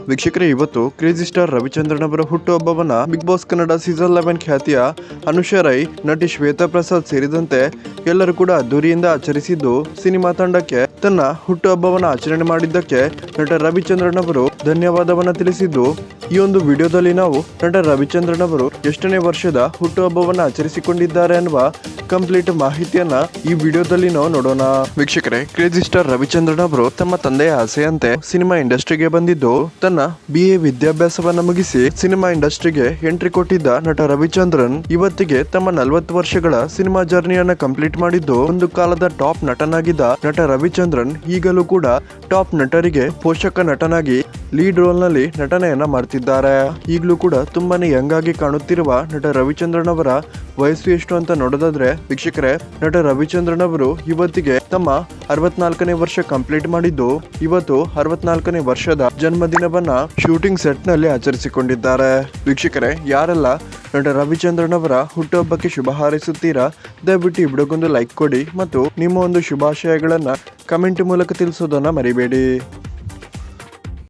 ವೀಕ್ಷಕರೇ, ಇವತ್ತು crazy star Ravichandran ಅವರ ಹುಟ್ಟುಹಬ್ಬವನ್ನ ಬಿಗ್ ಬಾಸ್ ಕನ್ನಡ ಸೀಸನ್ 11 ಖ್ಯಾತಿಯ ಅನುಷಾ ರೈ, ನಟಿ ಶ್ವೇತಾ ಪ್ರಸಾದ್ ಸೇರಿದಂತೆ ಎಲ್ಲರೂ ಕೂಡ ಅದ್ದೂರಿಯಿಂದ ಆಚರಿಸಿದ್ದು, ಸಿನಿಮಾ ತಂಡಕ್ಕೆ ತನ್ನ ಹುಟ್ಟುಹಬ್ಬವನ್ನ ಆಚರಣೆ ಮಾಡಿದ್ದಕ್ಕೆ ನಟ ರವಿಚಂದ್ರನ್ ಅವರು ಧನ್ಯವಾದವನ್ನ ತಿಳಿಸಿದ್ದು, ಈ ಒಂದು ವಿಡಿಯೋದಲ್ಲಿ ನಾವು ನಟ ರವಿಚಂದ್ರನ್ ಅವರು ಎಷ್ಟನೇ ವರ್ಷದ ಹುಟ್ಟುಹಬ್ಬವನ್ನ ಆಚರಿಸಿಕೊಂಡಿದ್ದಾರೆ ಅನ್ನುವ ಕಂಪ್ಲೀಟ್ ಮಾಹಿತಿಯನ್ನ ಈ ವಿಡಿಯೋದಲ್ಲಿ ನಾವು ನೋಡೋಣ. ವೀಕ್ಷಕರೇ, ಕ್ರೇಜಿ ಸ್ಟಾರ್ ರವಿಚಂದ್ರನ್ ಅವರು ತಮ್ಮ ತಂದೆಯ ಆಸೆಯಂತೆ ಸಿನಿಮಾ ಇಂಡಸ್ಟ್ರಿಗೆ ಬಂದಿದ್ದು, ತನ್ನ BA ವಿದ್ಯಾಭ್ಯಾಸವನ್ನ ಮುಗಿಸಿ ಸಿನಿಮಾ ಇಂಡಸ್ಟ್ರಿಗೆ ಎಂಟ್ರಿ ಕೊಟ್ಟಿದ್ದ ನಟ ರವಿಚಂದ್ರನ್ ಇವತ್ತಿಗೆ ತಮ್ಮ 40 ವರ್ಷಗಳ ಸಿನಿಮಾ ಜರ್ನಿಯನ್ನ ಕಂಪ್ಲೀಟ್ ಮಾಡಿದ್ದು, ಒಂದು ಕಾಲದ ಟಾಪ್ ನಟನಾಗಿದ್ದ ನಟ ರವಿಚಂದ್ರನ್ ಈಗಲೂ ಕೂಡ ಟಾಪ್ ನಟರಿಗೆ ಪೋಷಕ ನಟನಾಗಿ ಲೀಡ್ ರೋಲ್ ನಲ್ಲಿ ನಟನೆಯನ್ನ ಮಾಡ್ತಿದ್ದಾರೆ. ಈಗಲೂ ಕೂಡ ತುಂಬಾನೇ ಯಂಗ್ ಆಗಿ ಕಾಣುತ್ತಿರುವ ನಟ ರವಿಚಂದ್ರನ್ ಅವರ ವಯಸ್ಸು ಎಷ್ಟು ಅಂತ ನೋಡೋದಾದ್ರೆ, ವೀಕ್ಷಕರೇ, ನಟ ರವಿಚಂದ್ರನ್ ಅವರು ಇವತ್ತಿಗೆ ತಮ್ಮ 64ನೇ ವರ್ಷ ಕಂಪ್ಲೀಟ್ ಮಾಡಿದ್ದು, ಇವತ್ತು 64ನೇ ವರ್ಷದ ಜನ್ಮದಿನವನ್ನ ಶೂಟಿಂಗ್ ಸೆಟ್ ನಲ್ಲಿ ಆಚರಿಸಿಕೊಂಡಿದ್ದಾರೆ. ವೀಕ್ಷಕರೇ, ಯಾರೆಲ್ಲ ನಟ ರವಿಚಂದ್ರನ್ ಅವರ ಹುಟ್ಟುಹಬ್ಬಕ್ಕೆ ಶುಭ ಹಾರೈಸುತ್ತೀರಾ, ದಯವಿಟ್ಟು ಈ ವಿಡಿಯೋಗೊಂದು ಲೈಕ್ ಕೊಡಿ ಮತ್ತು ನಿಮ್ಮ ಒಂದು ಶುಭಾಶಯಗಳನ್ನ ಕಮೆಂಟ್ ಮೂಲಕ ತಿಳಿಸೋದನ್ನ ಮರಿಬೇಡಿ.